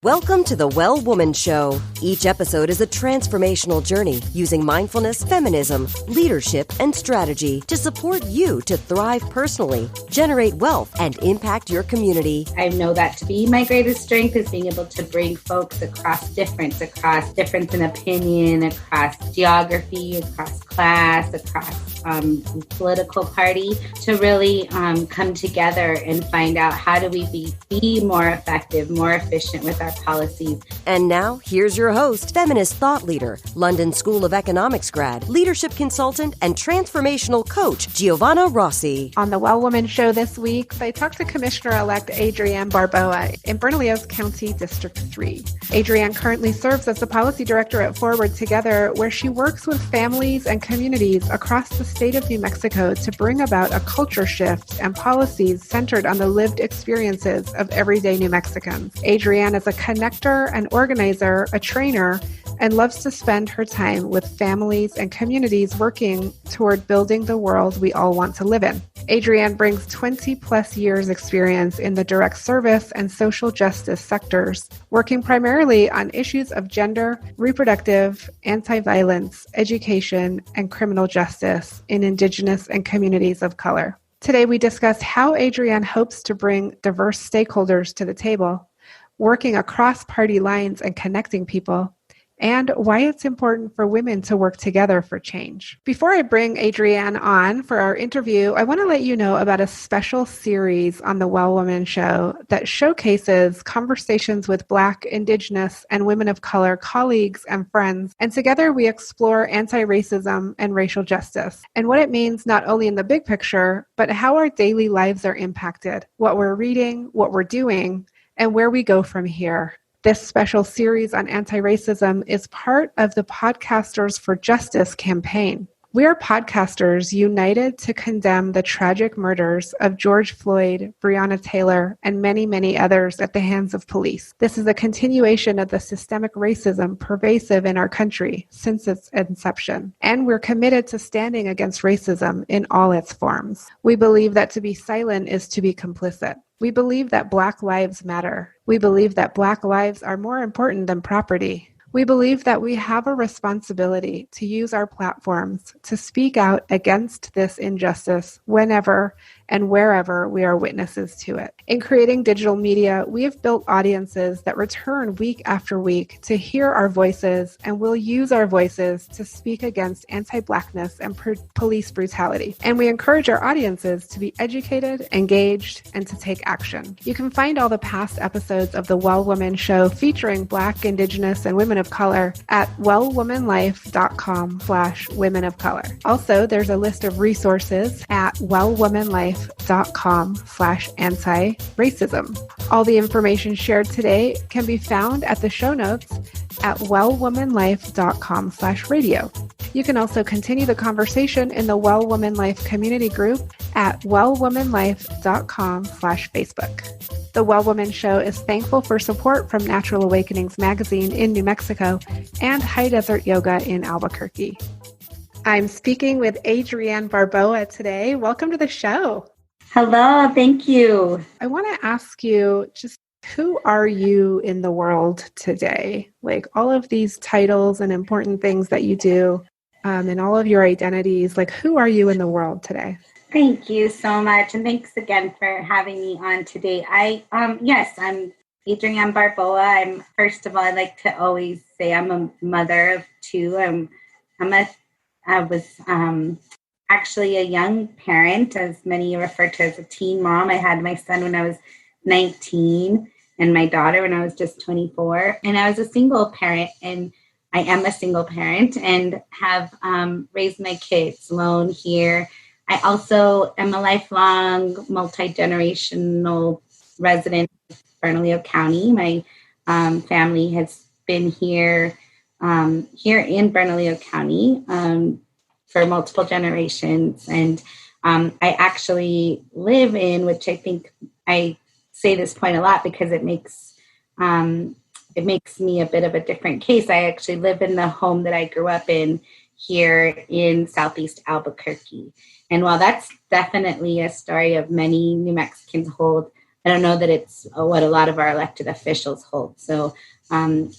Welcome to the Well Woman Show. Each episode is a transformational journey using mindfulness, feminism, leadership, and strategy to support you to thrive personally, generate wealth, and impact your community. I know that to be my greatest strength is being able to bring folks across difference in opinion, across geography, across class, across political party, to really come together and find out how do we be more effective, more efficient with our policies. And now, here's your host, feminist thought leader, London School of Economics grad, leadership consultant, and transformational coach, Giovanna Rossi. On the Well Woman Show this week, I talked to Commissioner-elect Adriann Barboa in Bernalillo County, District 3. Adriann currently serves as the policy director at Forward Together, where she works with families and communities across the state of New Mexico to bring about a culture shift and policies centered on the lived experiences of everyday New Mexicans. Adriann is a connector, an organizer, a trainer, and loves to spend her time with families and communities working toward building the world we all want to live in. Adriann brings 20 plus years experience in the direct service and social justice sectors, working primarily on issues of gender, reproductive, anti-violence, education, and criminal justice in Indigenous and communities of color. Today, we discuss how Adriann hopes to bring diverse stakeholders to the table, working across party lines and connecting people, and why it's important for women to work together for change. Before I bring Adriann on for our interview, I want to let you know about a special series on the Well Woman Show that showcases conversations with Black, Indigenous, and women of color colleagues and friends. And together we explore anti-racism and racial justice and what it means not only in the big picture, but how our daily lives are impacted, what we're reading, what we're doing, and where we go from here. This special series on anti-racism is part of the Podcasters for Justice campaign. We are podcasters united to condemn the tragic murders of George Floyd, Breonna Taylor, and many, many others at the hands of police. This is a continuation of the systemic racism pervasive in our country since its inception. And we're committed to standing against racism in all its forms. We believe that to be silent is to be complicit. We believe that Black lives matter. We believe that Black lives are more important than property. We believe that we have a responsibility to use our platforms to speak out against this injustice whenever and wherever we are witnesses to it. In creating digital media, we have built audiences that return week after week to hear our voices, and will use our voices to speak against anti-Blackness and police brutality. And we encourage our audiences to be educated, engaged, and to take action. You can find all the past episodes of the Well Woman Show featuring Black, Indigenous, and women of color at wellwomanlife.com/women of color. Also, there's a list of resources at wellwomanlife.com/anti-racism. All the information shared today can be found at the show notes at wellwomanlife.com/radio. You can also continue the conversation in the Well Woman Life community group at wellwomanlife.com/Facebook. The Well Woman Show is thankful for support from Natural Awakenings magazine in New Mexico and High Desert Yoga in Albuquerque. I'm speaking with Adriann Barboa today. Welcome to the show. Hello, thank you. I want to ask you, just who are you in the world today? Like all of these titles and important things that you do, and all of your identities, like who are you in the world today? Thank you so much. And thanks again for having me on today. I'm Adriann Barboa. First of all, I like to always say I'm a mother of two. I was actually a young parent, as many refer to as a teen mom. I had my son when I was 19 and my daughter when I was just 24. And I was a single parent, and I am a single parent and have raised my kids alone here. I also am a lifelong multi-generational resident of Bernalillo County. My family has been here in Bernalillo County for multiple generations. And I actually live in, which I think I say this point a lot because it makes me a bit of a different case. I actually live in the home that I grew up in here in Southeast Albuquerque. And while that's definitely a story of many New Mexicans hold I don't know that it's what a lot of our elected officials hold. So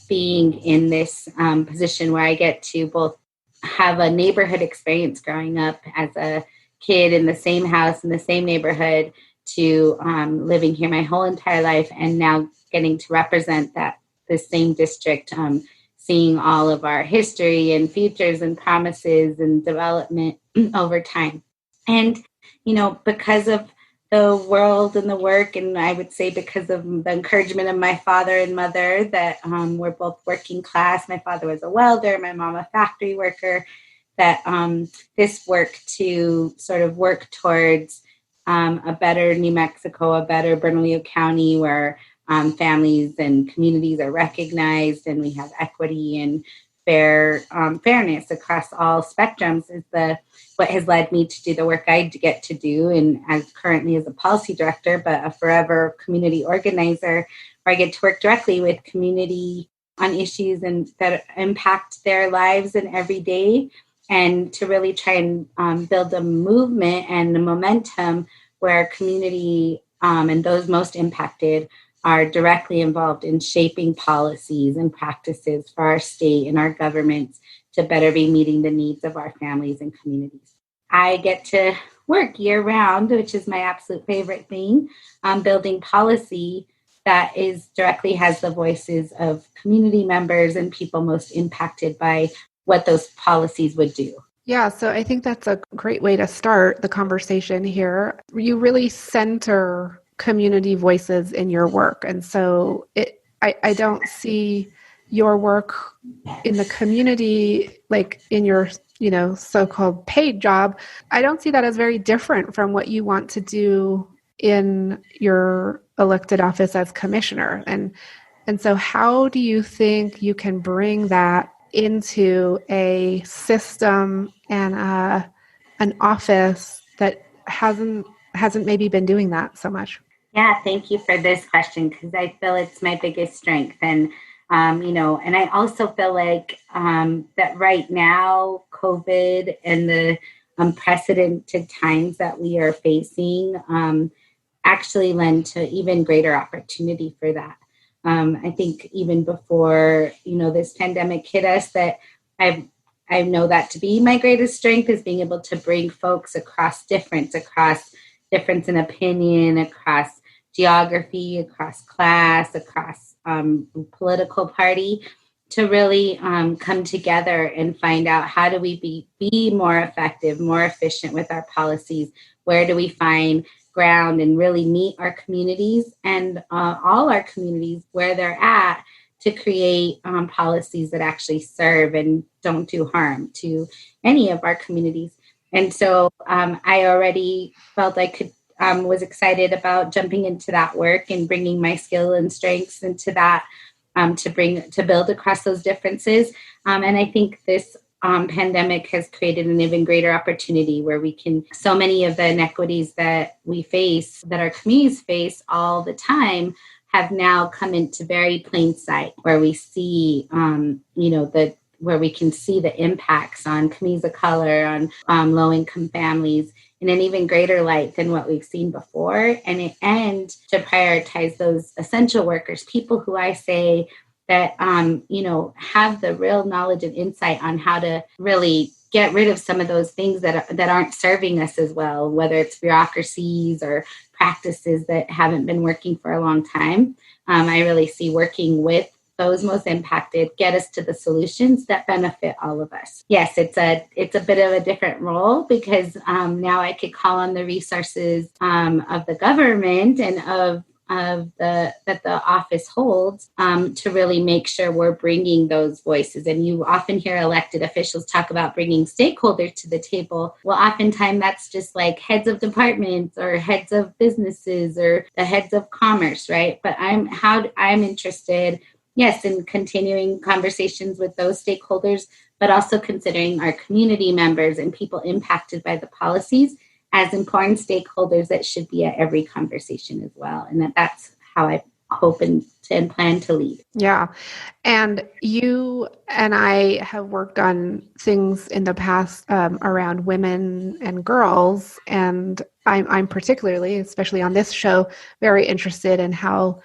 being in this position where I get to both have a neighborhood experience growing up as a kid in the same house in the same neighborhood to living here my whole entire life, and now getting to represent the same district, seeing all of our history and futures and promises and development over time. And, because of the world and the work, and I would say because of the encouragement of my father and mother that we're both working class. My father was a welder, my mom a factory worker, that this work to sort of work towards a better New Mexico, a better Bernalillo County where families and communities are recognized and we have equity and fairness across all spectrums is what has led me to do the work I get to do, and as currently as a policy director, but a forever community organizer, where I get to work directly with community on issues and that impact their lives and every day, and to really try and build a movement and a momentum where community and those most impacted are directly involved in shaping policies and practices for our state and our governments to better be meeting the needs of our families and communities. I get to work year-round, which is my absolute favorite thing, building policy that directly has the voices of community members and people most impacted by what those policies would do. Yeah, so I think that's a great way to start the conversation here. You really center community voices in your work. And so I don't see your work in the community, like in your, so-called paid job. I don't see that as very different from what you want to do in your elected office as commissioner. And so how do you think you can bring that into a system and an office that hasn't maybe been doing that so much? Yeah, thank you for this question, because I feel it's my biggest strength. And, and I also feel like that right now, COVID and the unprecedented times that we are facing actually lend to even greater opportunity for that. I think even before, this pandemic hit us, that I know that to be my greatest strength is being able to bring folks across difference in opinion, across geography, across class, across political party, to really come together and find out how do we be more effective, more efficient with our policies? Where do we find ground and really meet our communities and all our communities where they're at to create policies that actually serve and don't do harm to any of our communities? And so I already felt I could was excited about jumping into that work and bringing my skill and strengths into that to build across those differences. And I think this pandemic has created an even greater opportunity where so many of the inequities that we face, that our communities face all the time, have now come into very plain sight, where we see, where we can see the impacts on communities of color, on low-income families, in an even greater light than what we've seen before, and to prioritize those essential workers, people who I say that, have the real knowledge and insight on how to really get rid of some of those things that aren't serving us as well, whether it's bureaucracies or practices that haven't been working for a long time. I really see working with those most impacted get us to the solutions that benefit all of us. Yes, it's a bit of a different role, because now I could call on the resources of the government and that the office holds to really make sure we're bringing those voices. And you often hear elected officials talk about bringing stakeholders to the table. Well, oftentimes that's just like heads of departments or heads of businesses or the heads of commerce, right? But I'm interested, yes, in continuing conversations with those stakeholders, but also considering our community members and people impacted by the policies as important stakeholders that should be at every conversation as well. And that's how I hope and plan to lead. Yeah. And you and I have worked on things in the past around women and girls. And I'm particularly, especially on this show, very interested in how,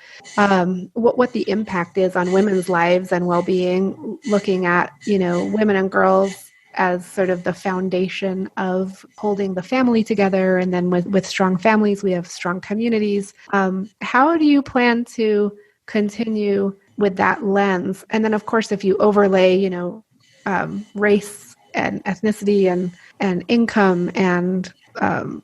what the impact is on women's lives and well-being, looking at, women and girls as sort of the foundation of holding the family together. And then with strong families, we have strong communities. How do you plan to continue with that lens? And then, of course, if you overlay, race and ethnicity and income and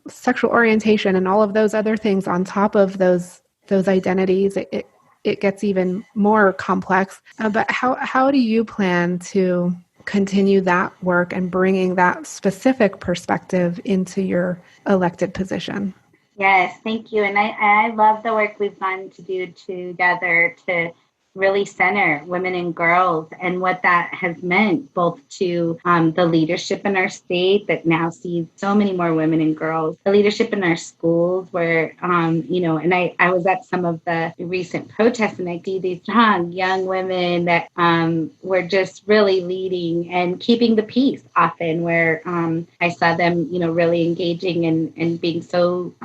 sexual orientation and all of those other things on top of those identities, it gets even more complex. But how do you plan to continue that work and bringing that specific perspective into your elected position? Yes, thank you. And I love the work we've gone to do together to really center women and girls and what that has meant both to the leadership in our state that now sees so many more women and girls, the leadership in our schools where, and I was at some of the recent protests and I see these young women that were just really leading and keeping the peace often where I saw them, really engaging and being so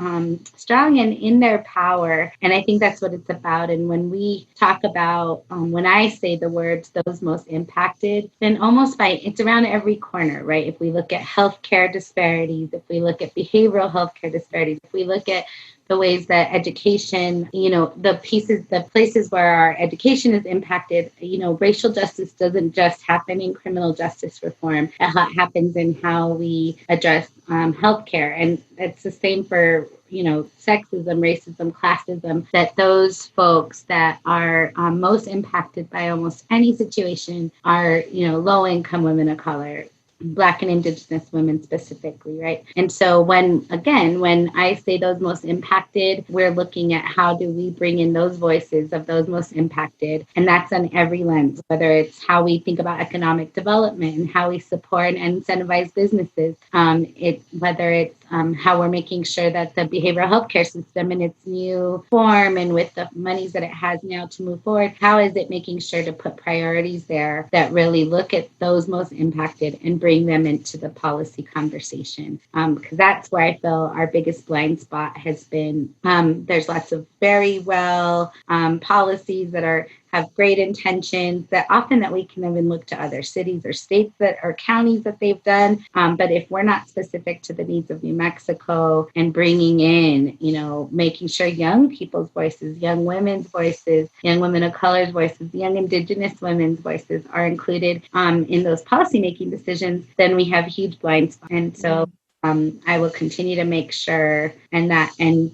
strong and in their power. And I think that's what it's about. And when we talk about when I say the words, those most impacted, then it's around every corner, right? If we look at healthcare disparities, if we look at behavioral healthcare disparities, if we look at the ways that education, the places where our education is impacted, racial justice doesn't just happen in criminal justice reform. It happens in how we address healthcare. And it's the same for sexism, racism, classism, that those folks that are most impacted by almost any situation are, low-income women of color, Black and Indigenous women specifically, right? And so when I say those most impacted, we're looking at how do we bring in those voices of those most impacted. And that's on every lens, whether it's how we think about economic development and how we support and incentivize businesses, whether it's how we're making sure that the behavioral healthcare system in its new form and with the monies that it has now to move forward, how is it making sure to put priorities there that really look at those most impacted and bring them into the policy conversation? Because that's where I feel our biggest blind spot has been. There's lots of very well policies that have great intentions that we can even look to other cities or states or counties that they've done. But if we're not specific to the needs of New Mexico and bringing in, making sure young people's voices, young women's voices, young women of color's voices, young Indigenous women's voices are included in those policymaking decisions, then we have huge blind spots. And so I will continue to make sure and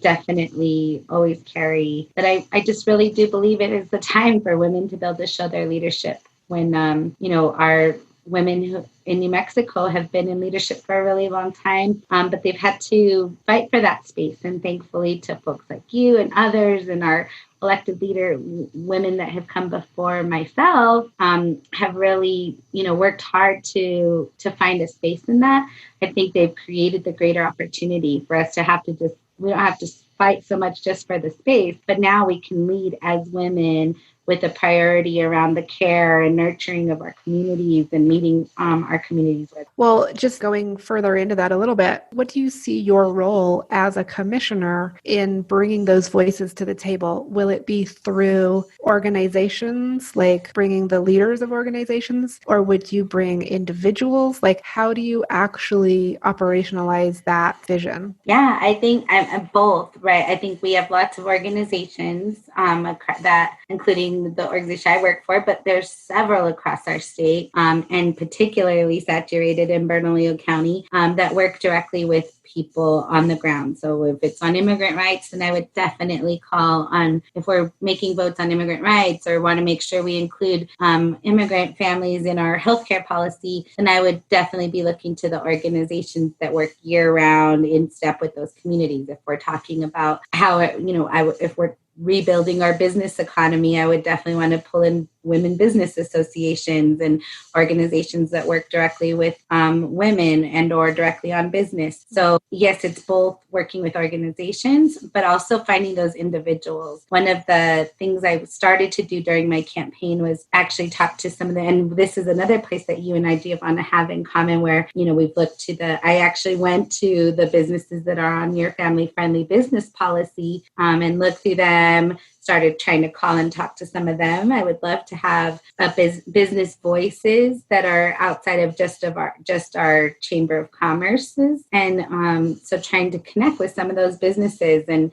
definitely always carry that. I just really do believe it is the time for women to be able to show their leadership when, our women who in New Mexico have been in leadership for a really long time, but they've had to fight for that space. And thankfully to folks like you and others and our elected leader, women that have come before myself, have really, worked hard to find a space in that. I think they've created the greater opportunity for us to we don't have to fight so much just for the space, but now we can lead as women with a priority around the care and nurturing of our communities and meeting our communities with. Well, just going further into that a little bit, what do you see your role as a commissioner in bringing those voices to the table? Will it be through organizations, like bringing the leaders of organizations, or would you bring individuals? Like, how do you actually operationalize that vision? Yeah, I think I'm both, right? I think we have lots of organizations that, including the organization I work for, but there's several across our state, and particularly saturated in Bernalillo County, that work directly with people on the ground. So if it's on immigrant rights, then I would definitely call on, if we're making votes on immigrant rights or want to make sure we include immigrant families in our healthcare policy, then I would definitely be looking to the organizations that work year round in step with those communities. If we're talking about how, if we're rebuilding our business economy, I would definitely want to pull in women business associations and organizations that work directly with women and or directly on business. So yes, it's both working with organizations, but also finding those individuals. One of the things I started to do during my campaign was actually talk to some of the, and this is another place that you and I, Giovanna, have in common where, we've looked to I actually went to the businesses that are on your family-friendly business policy and looked through them, started trying to call and talk to some of them. I would love to have business voices that are outside of just our Chamber of Commerce's. And so trying to connect with some of those businesses and,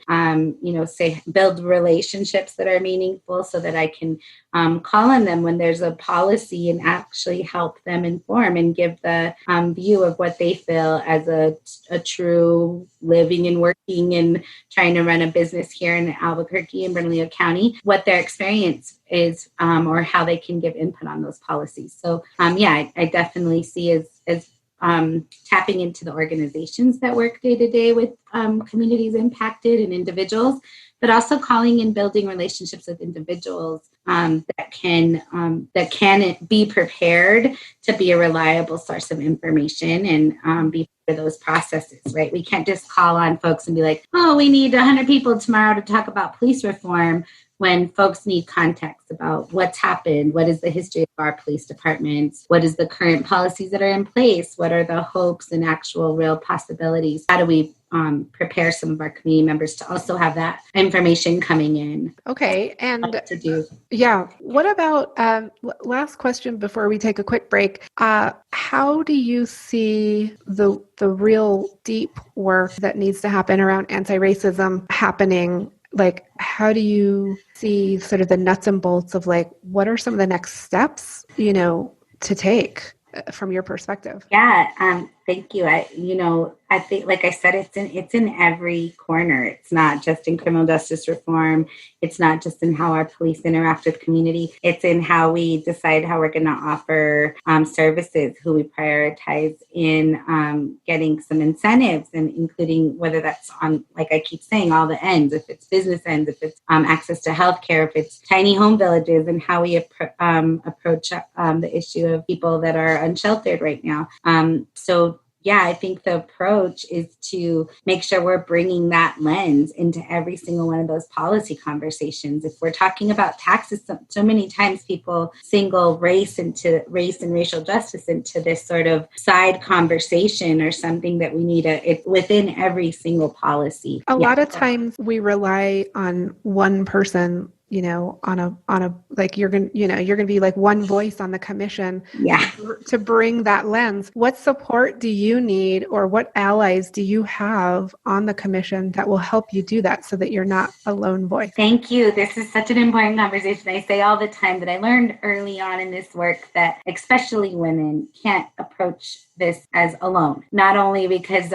build relationships that are meaningful so that I can call on them when there's a policy and actually help them inform and give the view of what they feel as a true living and working and trying to run a business here in Albuquerque and Bernalillo County, what their experience is or how they can give input on those policies. So I definitely see as tapping into the organizations that work day to day with communities impacted and individuals, but also calling and building relationships with individuals that can be prepared to be a reliable source of information and be part of those processes, right? We can't just call on folks and be like, oh, we need 100 people tomorrow to talk about police reform, when folks need context about what's happened, what is the history of our police departments, what is the current policies that are in place, what are the hopes and actual real possibilities, how do we prepare some of our community members to also have that information coming in. Okay. And to do. Yeah. What about, last question before we take a quick break, how do you see the real deep work that needs to happen around anti-racism happening? Like, how do you see sort of the nuts and bolts of like, what are some of the next steps, to take from your perspective? Yeah. Thank you. I think, like I said, it's in every corner. It's not just in criminal justice reform. It's not just in how our police interact with community. It's in how we decide how we're going to offer services, who we prioritize in getting some incentives, and including whether that's on, like I keep saying, all the ends, if it's business ends, if it's access to healthcare, if it's tiny home villages, and how we approach the issue of people that are unsheltered right now. I think the approach is to make sure we're bringing that lens into every single one of those policy conversations. If we're talking about taxes, so many times people single race and racial justice into this sort of side conversation or something that we need within every single policy. A lot of times we rely on one person, on a like you're going to be like one voice on the commission to bring that lens. What support do you need, or what allies do you have on the commission that will help you do that so that you're not a lone voice? Thank you. This is such an important conversation. I say all the time that I learned early on in this work that especially women can't approach this as alone, not only because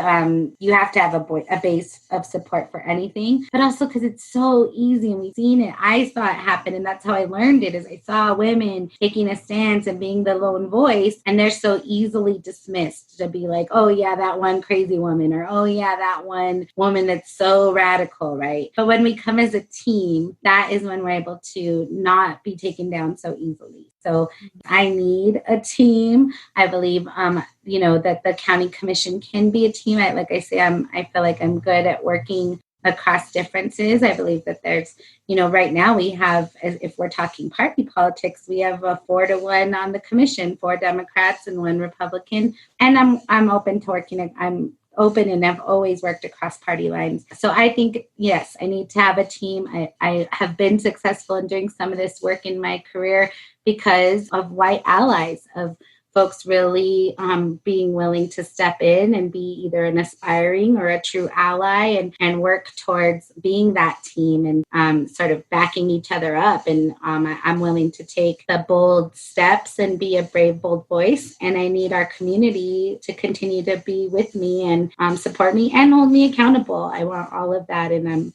you have to have a base of support for anything, but also because it's so easy and we've seen it. I saw it happen, and that's how I learned it, is I saw women taking a stance and being the lone voice, and they're so easily dismissed to be like, oh yeah, that one crazy woman, or oh yeah, that one woman that's so radical, right? But when we come as a team, that is when we're able to not be taken down so easily. So I need a team. I believe, that the county commission can be a team. I feel like I'm good at working across differences. I believe that there's, right now we have, if we're talking party politics, we have a 4-1 on the commission, 4 Democrats and 1 Republican. And I'm open to working. I'm open and I've always worked across party lines. So I think, yes, I need to have a team. I have been successful in doing some of this work in my career because of white allies, of folks really being willing to step in and be either an aspiring or a true ally and work towards being that team and sort of backing each other up. And I'm willing to take the bold steps and be a brave, bold voice. And I need our community to continue to be with me and support me and hold me accountable. I want all of that. And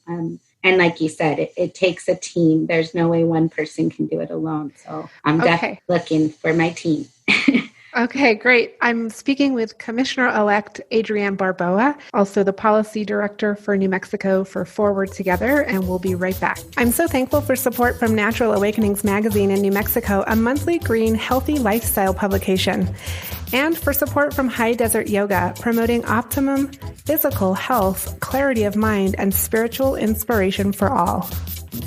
and like you said, it takes a team. There's no way one person can do it alone. So I'm definitely looking for my team. Okay, great. I'm speaking with Commissioner-elect Adriann Barboa, also the Policy Director for New Mexico for Forward Together, and we'll be right back. I'm so thankful for support from Natural Awakenings Magazine in New Mexico, a monthly green, healthy lifestyle publication, and for support from High Desert Yoga, promoting optimum physical health, clarity of mind, and spiritual inspiration for all.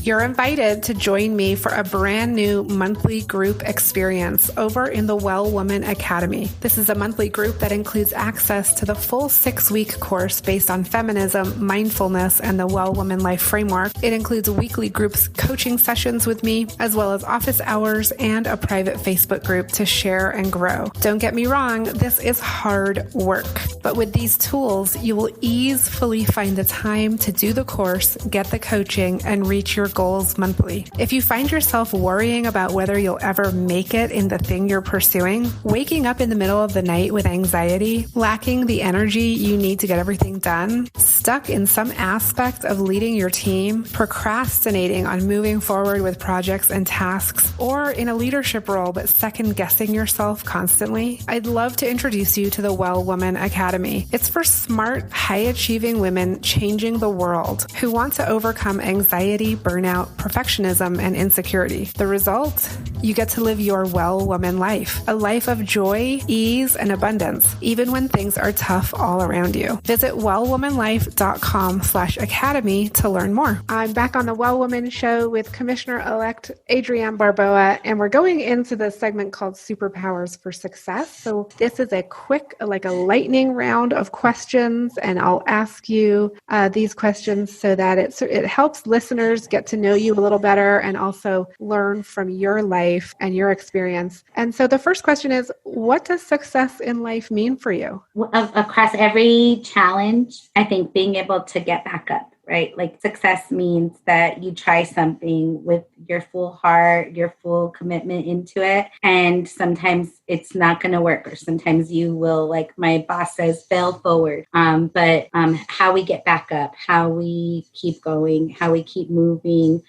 You're invited to join me for a brand new monthly group experience over in the Well Woman Academy. This is a monthly group that includes access to the full 6-week course based on feminism, mindfulness, and the Well Woman Life Framework. It includes weekly groups coaching sessions with me, as well as office hours and a private Facebook group to share and grow. Don't get me wrong, this is hard work, but with these tools, you will easily find the time to do the course, get the coaching, and reach your goals monthly. If you find yourself worrying about whether you'll ever make it in the thing you're pursuing, waking up in the middle of the night with anxiety, lacking the energy you need to get everything done, stuck in some aspect of leading your team, procrastinating on moving forward with projects and tasks, or in a leadership role but second-guessing yourself constantly, I'd love to introduce you to the Well Woman Academy. It's for smart, high-achieving women changing the world who want to overcome anxiety, burnout, perfectionism, and insecurity. The result? You get to live your well woman life, a life of joy, ease, and abundance, even when things are tough all around you. Visit wellwomanlife.com/academy to learn more. I'm back on the Well Woman Show with Commissioner-elect Adriann Barboa, and we're going into the segment called Superpowers for Success. So this is a quick, like a lightning round of questions, and I'll ask you these questions so that it helps listeners get to know you a little better and also learn from your life and your experience. And so the first question is, what does success in life mean for you? Across every challenge, I think being able to get back up, right? Like success means that you try something with your full heart, your full commitment into it. And sometimes it's not going to work, or sometimes you will, like my boss says, fail forward. But how we get back up, how we keep going, how we keep moving,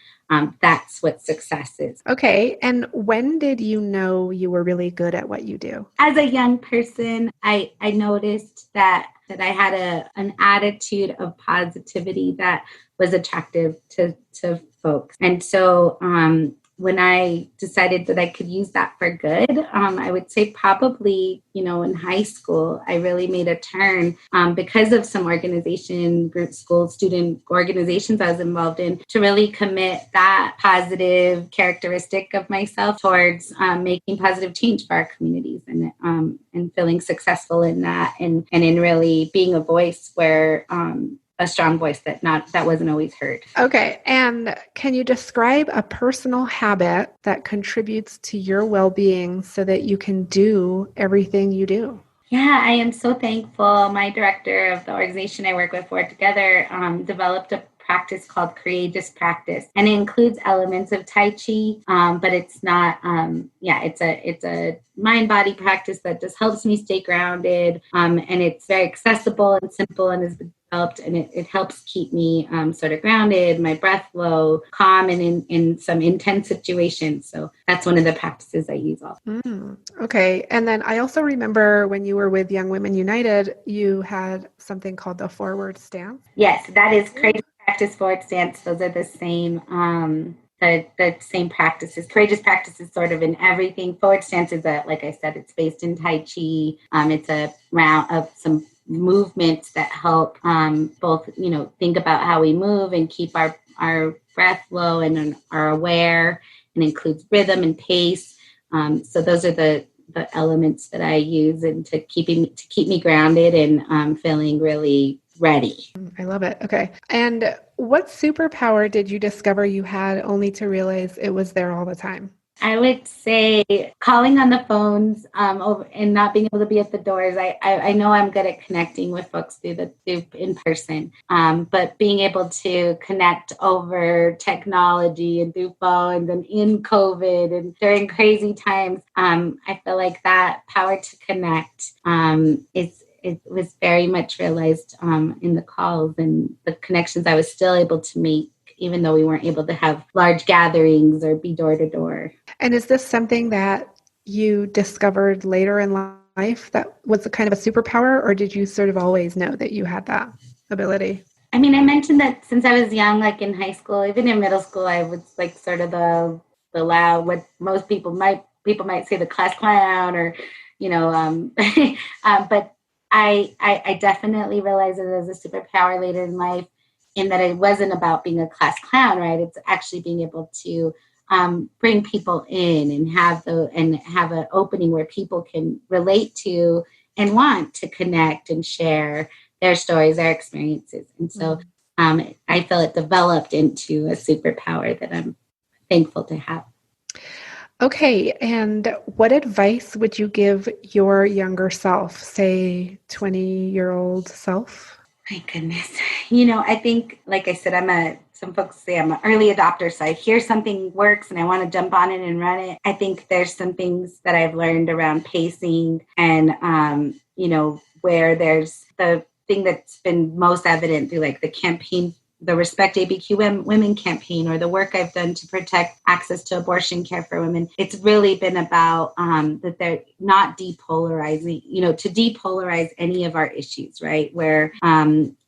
that's what success is. Okay. And when did you know you were really good at what you do? As a young person, I noticed that I had an attitude of positivity that was attractive to folks. And so when I decided that I could use that for good, I would say probably, in high school, I really made a turn because of some group, school, student organizations I was involved in, to really commit that positive characteristic of myself towards making positive change for our communities and feeling successful in that and in really being a voice where a strong voice that wasn't always heard. Okay. And can you describe a personal habit that contributes to your well-being so that you can do everything you do? Yeah, I am so thankful. My director of the organization I work with, Forward Together, developed a practice called courageous practice, and it includes elements of Tai Chi, but it's not. It's a mind-body practice that just helps me stay grounded, and it's very accessible and simple, and has been developed, and it helps keep me sort of grounded, my breath low, calm, and in some intense situations. So that's one of the practices I use also. Okay. And then I also remember when you were with Young Women United, you had something called the forward stance. Yes, that is courageous practice, forward stance. Those are the same. The same practices. Courageous practice is sort of in everything. Forward stance is like I said, it's based in Tai Chi. It's a round of some movements that help both, think about how we move and keep our breath low and are aware, and includes rhythm and pace. So those are the elements that I use and to keep me grounded and feeling really ready. I love it. Okay. And what superpower did you discover you had only to realize it was there all the time? I would say calling on the phones and not being able to be at the doors. I know I'm good at connecting with folks through in person, but being able to connect over technology and through phones and in COVID and during crazy times, I feel like that power to connect it was very much realized in the calls and the connections I was still able to make, even though we weren't able to have large gatherings or be door to door. And is this something that you discovered later in life that was a kind of a superpower, or did you sort of always know that you had that ability? I mean, I mentioned that since I was young, like in high school, even in middle school, I was like sort of the loud, what most people might say the class clown, or but I definitely realized it as a superpower later in life, in that it wasn't about being a class clown, right? It's actually being able to bring people in and have an opening where people can relate to and want to connect and share their stories, their experiences. And so I feel it developed into a superpower that I'm thankful to have. Okay. And what advice would you give your younger self, say 20-year-old self? My goodness. I think, like I said, some folks say I'm an early adopter. So I hear something works and I want to jump on it and run it. I think there's some things that I've learned around pacing and, where there's the thing that's been most evident through like the campaign, the Respect ABQ Women campaign, or the work I've done to protect access to abortion care for women. It's really been about that they're not depolarizing, to depolarize any of our issues, right? Where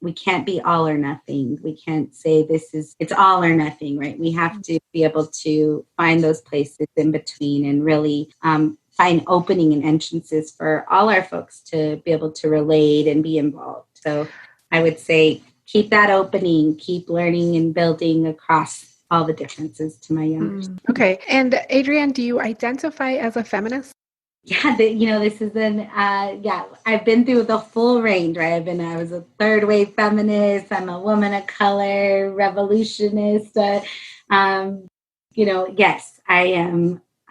we can't be all or nothing. We can't say it's all or nothing, right? We have to be able to find those places in between and really find opening and entrances for all our folks to be able to relate and be involved. So I would say, keep that opening, keep learning and building across all the differences to my youngers. Okay. And Adriann, do you identify as a feminist? Yeah, this is I've been through the full range, right? I was a third wave feminist. I'm a woman of color, revolutionist. Yes,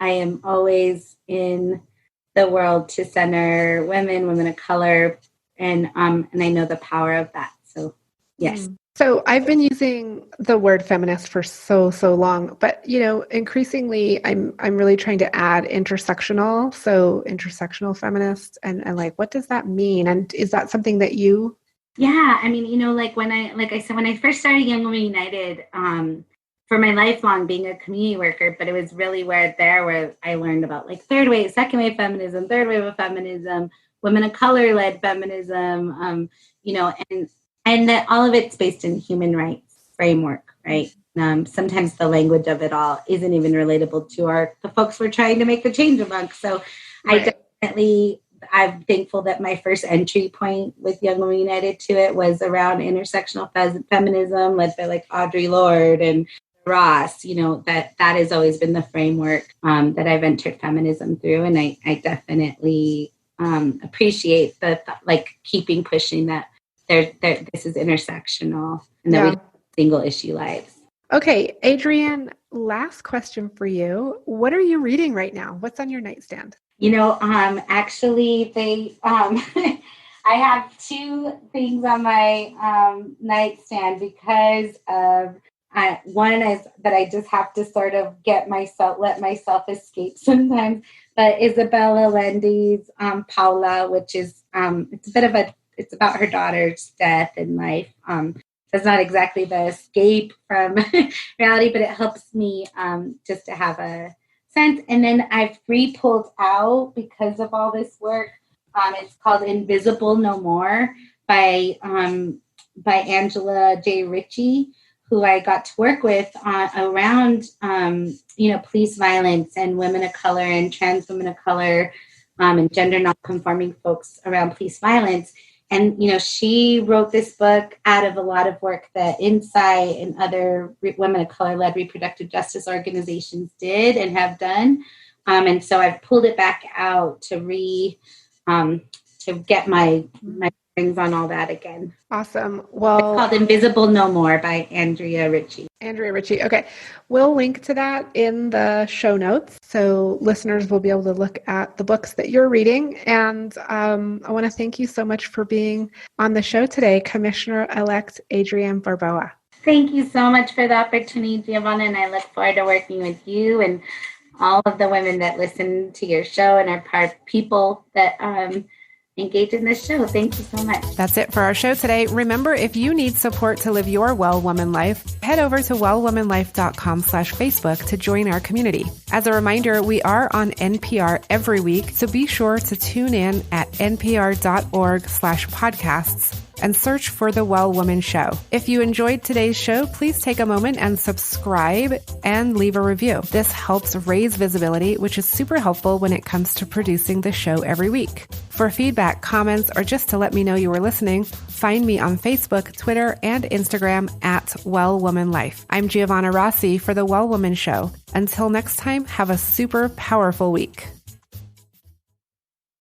I am always in the world to center women of color, and I know the power of that. So yes. So I've been using the word feminist for so long, but increasingly I'm really trying to add intersectional. So intersectional feminist, and like, what does that mean? And is that something that you? Yeah, I mean, when I first started Young Women United, for my lifelong being a community worker, but it was really where I learned about like third wave, second wave feminism, third wave of feminism, women of color led feminism, and that all of it's based in human rights framework, right? Sometimes the language of it all isn't even relatable to the folks we're trying to make the change amongst. So right. I'm thankful that my first entry point with Young Women United to it was around intersectional feminism, led by like Audre Lorde and Ross. That has always been the framework that I've entered feminism through, and I definitely appreciate the keeping pushing that. This is intersectional, and that we don't have single issue lives. Okay, Adriann, last question for you. What are you reading right now? What's on your nightstand? Actually, I have two things on my nightstand because of one is that I just have to sort of let myself escape sometimes. But Isabella Allende's Paula, which is it's about her daughter's death and life. It's not exactly the escape from reality, but it helps me just to have a sense. And then I've re-pulled out, because of all this work, it's called Invisible No More by Angela J. Ritchie, who I got to work with around police violence and women of color and trans women of color and gender non-conforming folks around police violence. And, she wrote this book out of a lot of work that Insight and other women of color-led reproductive justice organizations did and have done. And so I've pulled it back out to get my rings on all that again. Awesome. Well, it's called Invisible No More by Andrea Ritchie. Okay. We'll link to that in the show notes, so listeners will be able to look at the books that you're reading. And I want to thank you so much for being on the show today, Commissioner-elect Adriann Barboa. Thank you so much for the opportunity, Giovanna, and I look forward to working with you and all of the women that listen to your show and are part people that engage in this show. Thank you so much. That's it for our show today. Remember, if you need support to live your Well Woman life, head over to wellwomanlife.com/Facebook to join our community. As a reminder, we are on NPR every week, so be sure to tune in at npr.org/podcasts and search for The Well Woman Show. If you enjoyed today's show, please take a moment and subscribe and leave a review. This helps raise visibility, which is super helpful when it comes to producing the show every week. For feedback, comments, or just to let me know you were listening, find me on Facebook, Twitter, and Instagram at Well Woman Life. I'm Giovanna Rossi for The Well Woman Show. Until next time, have a super powerful week.